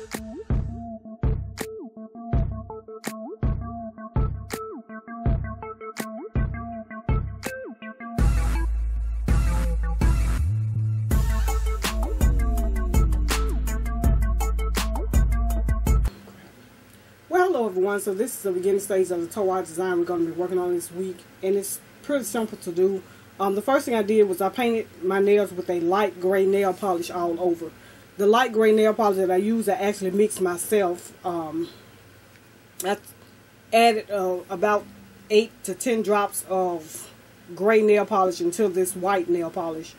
Well, hello everyone. So this is the beginning stage of the toe art design we're going to be working on this week, and it's pretty simple to do. The first thing I did was I painted my nails with a light gray nail polish all over. The light gray nail polish that I use, I actually mixed myself. I added about 8 to 10 drops of gray nail polish into this white nail polish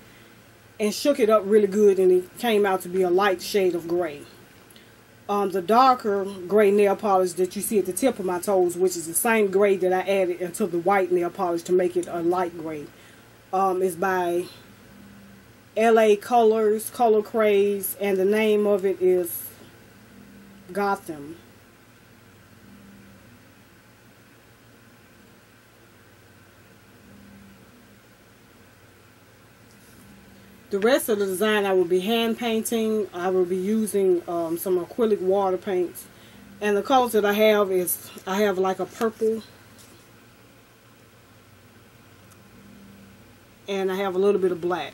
and shook it up really good, and it came out to be a light shade of gray. The darker gray nail polish that you see at the tip of my toes, which is the same gray that I added into the white nail polish to make it a light gray, is by LA Colors, Color Craze, and the name of it is Gotham. The rest of the design I will be hand painting. I will be using some acrylic water paints. And the colors that I have is, I have like a purple. And I have a little bit of black.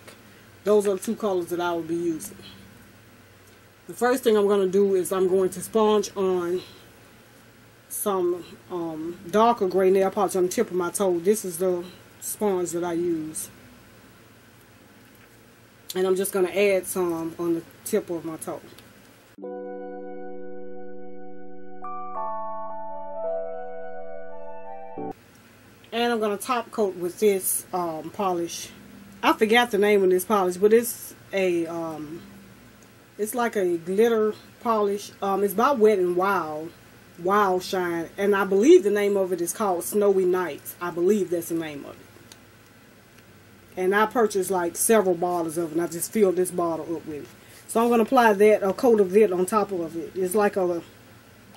Those are the two colors that I will be using. The first thing I'm going to do is I'm going to sponge on some darker gray nail polish on the tip of my toe. This is the sponge that I use. And I'm just going to add some on the tip of my toe. And I'm going to top coat with this polish. I forgot the name of this polish, but it's a it's like a glitter polish. It's by Wet n Wild Shine, and I believe the name of it is called Snowy Nights. I believe that's the name of it. And I purchased like several bottles of it, and I just filled this bottle up with it. So I'm going to apply that, a coat of it on top of it. It's like a,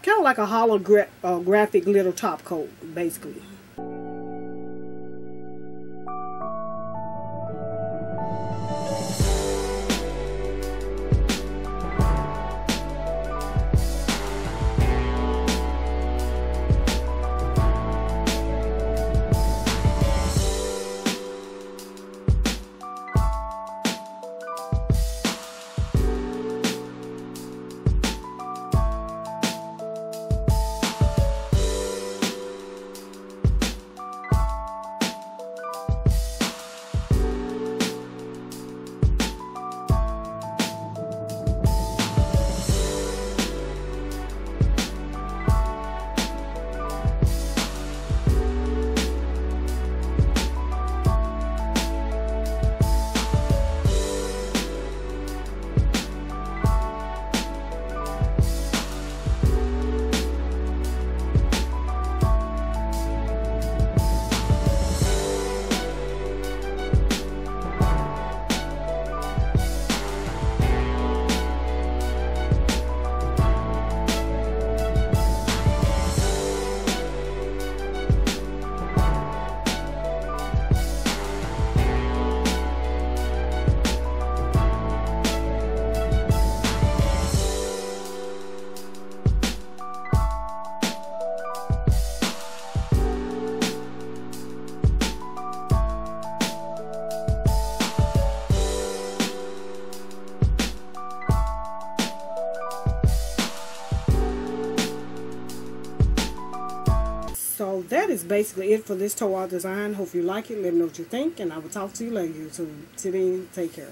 kind of like a holographic glitter top coat, basically. So that is basically it for this toe art design. Hope you like it. Let me know what you think, and I will talk to you later. So till then, take care.